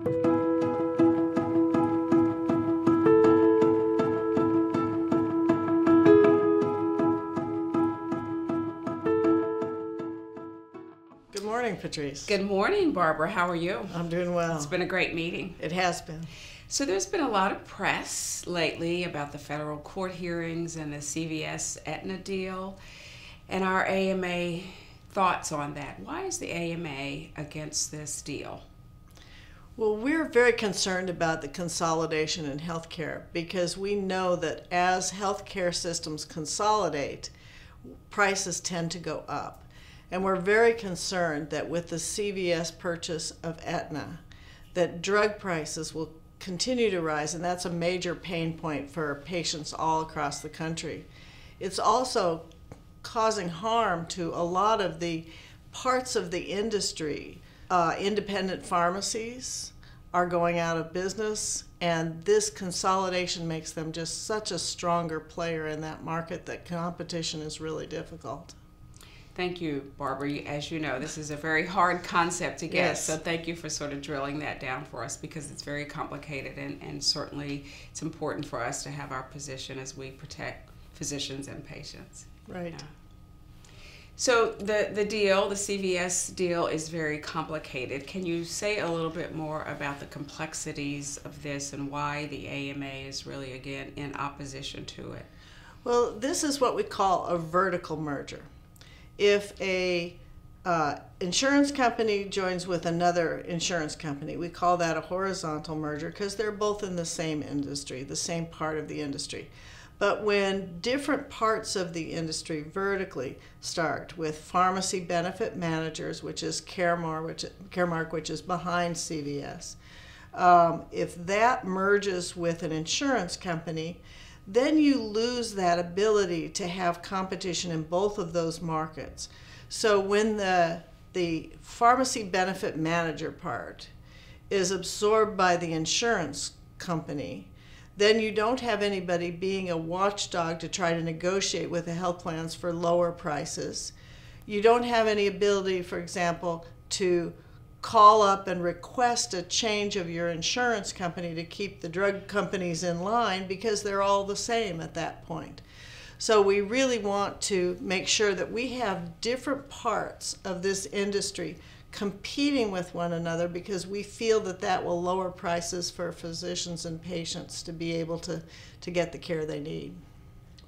Good morning, Patrice. Good morning, Barbara. How are you? I'm doing well. It's been a great meeting. It has been. So there's been a lot of press lately about the federal court hearings and the CVS Aetna deal, and our AMA thoughts on that. Why is the AMA against this deal? Well, we're very concerned about the consolidation in healthcare because we know that as healthcare systems consolidate, prices tend to go up. And we're very concerned that with the CVS purchase of Aetna, that drug prices will continue to rise, and that's a major pain point for patients all across the country. It's also causing harm to a lot of the parts of the industry. Independent pharmacies are going out of business, and this consolidation makes them just such a stronger player in that market that competition is really difficult. Thank you, Barbara. As you know, this is a very hard concept to get, Yes. so thank you for sort of drilling that down for us because it's very complicated, and certainly it's important for us to have our position as we protect physicians and patients. Right. Yeah. So the deal, the CVS deal, is very complicated. Can you say a little bit more about the complexities of this and why the AMA is really, again, in opposition to it? Well, this is what we call a vertical merger. If a insurance company joins with another insurance company, we call that a horizontal merger because they're both in the same industry, the same part of the industry. But when different parts of the industry vertically start with pharmacy benefit managers, which is Caremark, which is behind CVS, if that merges with an insurance company, then you lose that ability to have competition in both of those markets. So when the pharmacy benefit manager part is absorbed by the insurance company, then you don't have anybody being a watchdog to try to negotiate with the health plans for lower prices. You don't have any ability, for example, to call up and request a change of your insurance company to keep the drug companies in line because they're all the same at that point. So we really want to make sure that we have different parts of this industry competing with one another because we feel that that will lower prices for physicians and patients to be able to get the care they need.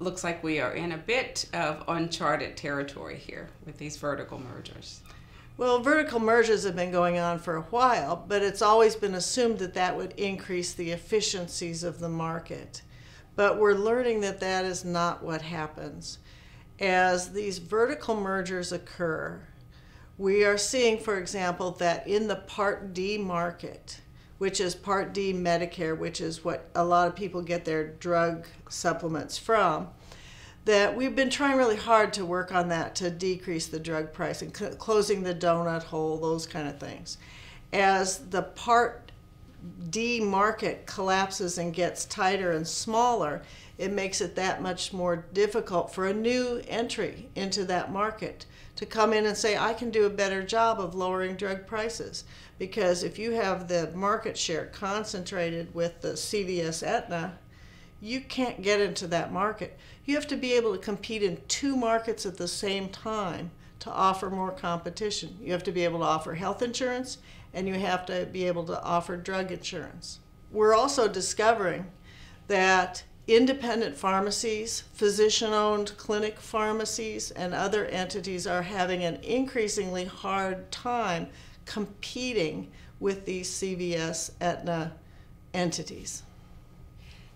Looks like we are in a bit of uncharted territory here with these vertical mergers. Well, vertical mergers have been going on for a while, but it's always been assumed that that would increase the efficiencies of the market. But we're learning that that is not what happens. As these vertical mergers occur, we are seeing, for example, that in the Part D market, which is Part D Medicare, which is what a lot of people get their drug supplements from, that we've been trying really hard to work on that to decrease the drug price and closing the donut hole, those kind of things. As the Part D market collapses and gets tighter and smaller, it makes it that much more difficult for a new entry into that market to come in and say, I can do a better job of lowering drug prices. Because if you have the market share concentrated with the CVS Aetna, you can't get into that market. You have to be able to compete in two markets at the same time to offer more competition. You have to be able to offer health insurance, and you have to be able to offer drug insurance. We're also discovering that independent pharmacies, physician-owned clinic pharmacies, and other entities are having an increasingly hard time competing with these CVS Aetna entities.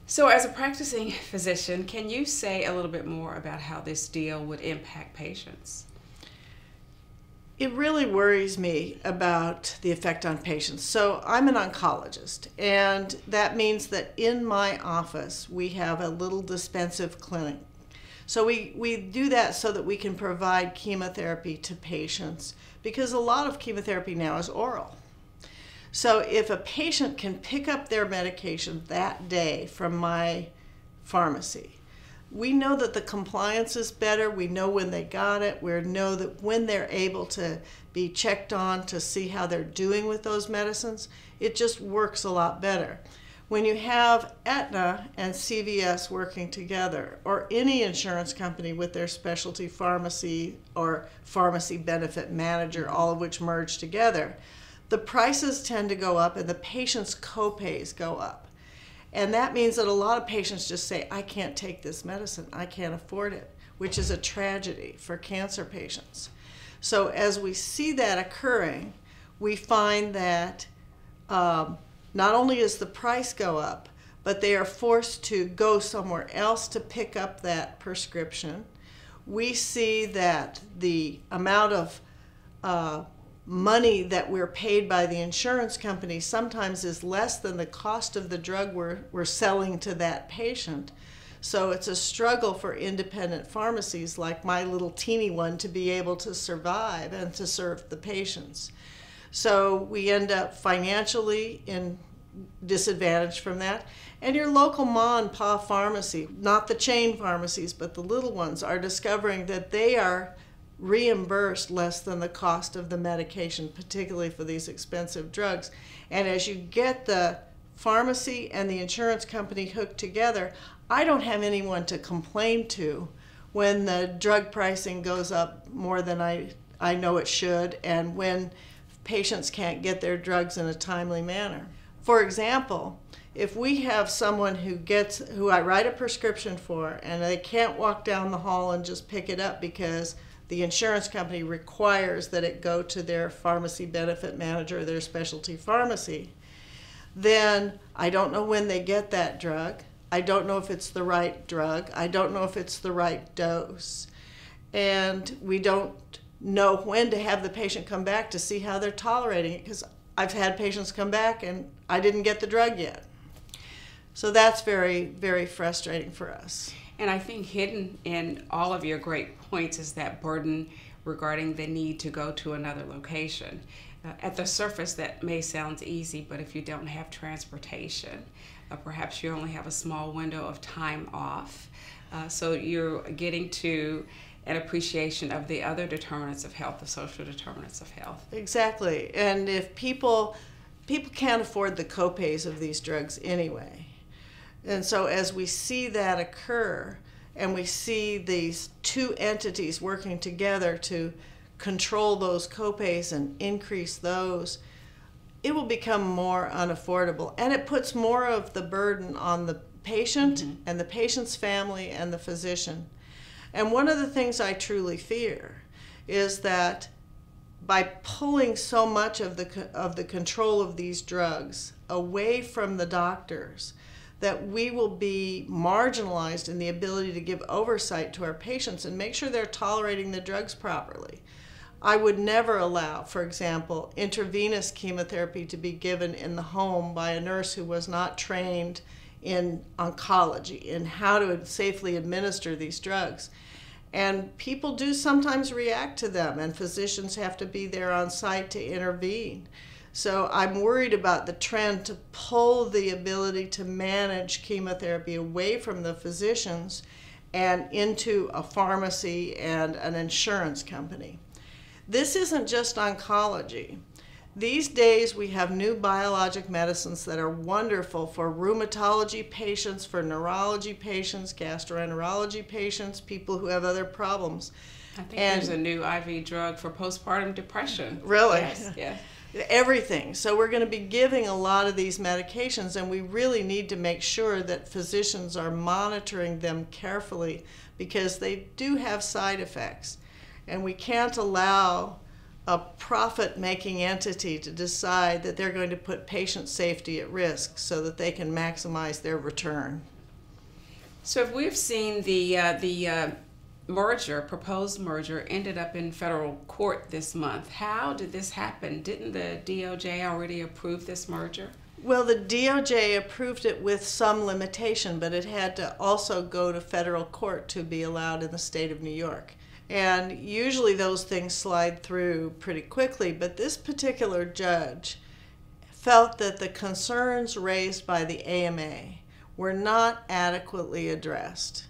So as a practicing physician, can you say a little bit more about how this deal would impact patients? It really worries me about the effect on patients. So I'm an oncologist, and that means that in my office we have a little dispensive clinic. So we do that so that we can provide chemotherapy to patients because a lot of chemotherapy now is oral. So if a patient can pick up their medication that day from my pharmacy, we know that the compliance is better. We know when they got it. We know that when they're able to be checked on to see how they're doing with those medicines, it just works a lot better. When you have Aetna and CVS working together, or any insurance company with their specialty pharmacy or pharmacy benefit manager, all of which merge together, the prices tend to go up and the patients' co-pays go up. And that means that a lot of patients just say, I can't take this medicine, I can't afford it, which is a tragedy for cancer patients. So as we see that occurring, we find that not only does the price go up, but they are forced to go somewhere else to pick up that prescription. We see that the amount of money that we're paid by the insurance company sometimes is less than the cost of the drug we're selling to that patient. So it's a struggle for independent pharmacies like my little teeny one to be able to survive and to serve the patients. So we end up financially disadvantaged from that. And your local ma and pa pharmacy, not the chain pharmacies, but the little ones, are discovering that they are reimbursed less than the cost of the medication, particularly for these expensive drugs. And as you get the pharmacy and the insurance company hooked together, I don't have anyone to complain to when the drug pricing goes up more than I know it should, and when patients can't get their drugs in a timely manner. For example, if we have someone who I write a prescription for and they can't walk down the hall and just pick it up because the insurance company requires that it go to their pharmacy benefit manager or their specialty pharmacy, then I don't know when they get that drug. I don't know if it's the right drug. I don't know if it's the right dose. And we don't know when to have the patient come back to see how they're tolerating it, because I've had patients come back and I didn't get the drug yet. So that's very, very frustrating for us. And I think hidden in all of your great points is that burden regarding the need to go to another location. At the surface, that may sound easy, but if you don't have transportation, perhaps you only have a small window of time off. So you're getting to an appreciation of the other determinants of health, the social determinants of health. Exactly. And if people can't afford the copays of these drugs anyway. And so as we see that occur, and we see these two entities working together to control those copays and increase those, it will become more unaffordable. And it puts more of the burden on the patient and the patient's family and the physician. And one of the things I truly fear is that by pulling so much of the control of these drugs away from the doctors, that we will be marginalized in the ability to give oversight to our patients and make sure they're tolerating the drugs properly. I would never allow, for example, intravenous chemotherapy to be given in the home by a nurse who was not trained in oncology, in how to safely administer these drugs. And people do sometimes react to them, and physicians have to be there on site to intervene. So I'm worried about the trend to pull the ability to manage chemotherapy away from the physicians and into a pharmacy and an insurance company. This isn't just oncology. These days we have new biologic medicines that are wonderful for rheumatology patients, for neurology patients, gastroenterology patients, people who have other problems. I think there's a new IV drug for postpartum depression. Really? Yes, yes. Everything. So we're going to be giving a lot of these medications, and we really need to make sure that physicians are monitoring them carefully, because they do have side effects. And we can't allow a profit-making entity to decide that they're going to put patient safety at risk so that they can maximize their return. So if we've seen the proposed merger ended up in federal court this month. How did this happen? Didn't the DOJ already approve this merger? Well, the DOJ approved it with some limitation, but it had to also go to federal court to be allowed in the state of New York. And usually those things slide through pretty quickly, but this particular judge felt that the concerns raised by the AMA were not adequately addressed.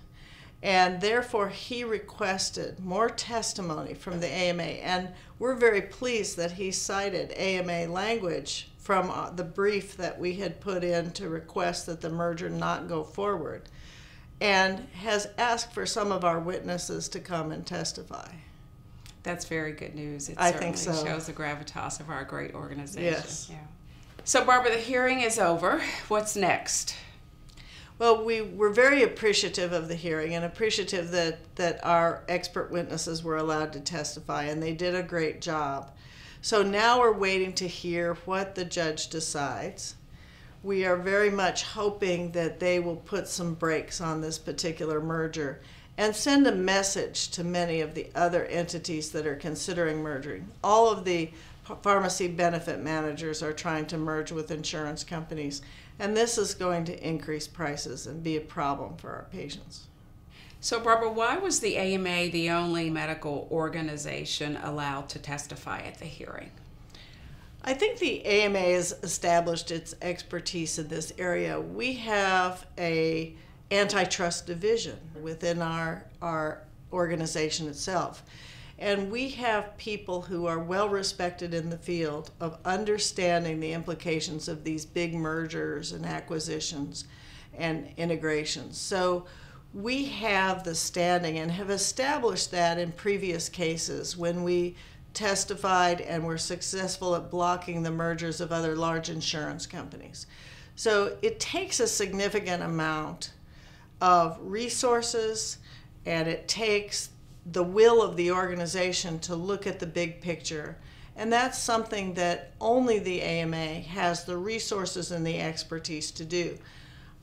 And therefore, he requested more testimony from the AMA. And we're very pleased that he cited AMA language from the brief that we had put in to request that the merger not go forward, and has asked for some of our witnesses to come and testify. That's very good news. I think so. Shows the gravitas of our great organization. Yes. Yeah. So, Barbara, the hearing is over. What's next? Well, we were very appreciative of the hearing and appreciative that our expert witnesses were allowed to testify, and they did a great job. So now we're waiting to hear what the judge decides. We are very much hoping that they will put some brakes on this particular merger and send a message to many of the other entities that are considering merging. All of the pharmacy benefit managers are trying to merge with insurance companies, and this is going to increase prices and be a problem for our patients. So, Barbara, why was the AMA the only medical organization allowed to testify at the hearing? I think the AMA has established its expertise in this area. We have an antitrust division within our organization itself. And we have people who are well respected in the field of understanding the implications of these big mergers and acquisitions and integrations. So we have the standing and have established that in previous cases when we testified and were successful at blocking the mergers of other large insurance companies. So it takes a significant amount of resources, and it takes the will of the organization to look at the big picture. And that's something that only the AMA has the resources and the expertise to do.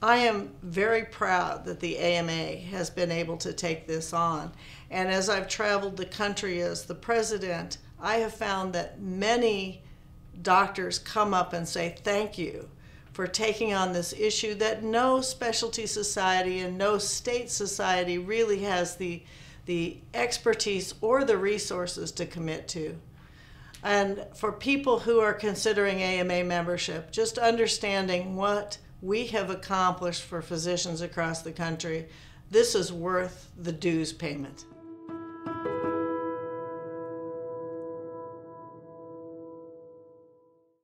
I am very proud that the AMA has been able to take this on. And as I've traveled the country as the president, I have found that many doctors come up and say thank you for taking on this issue that no specialty society and no state society really has the expertise or the resources to commit to. And for people who are considering AMA membership, just understanding what we have accomplished for physicians across the country, this is worth the dues payment.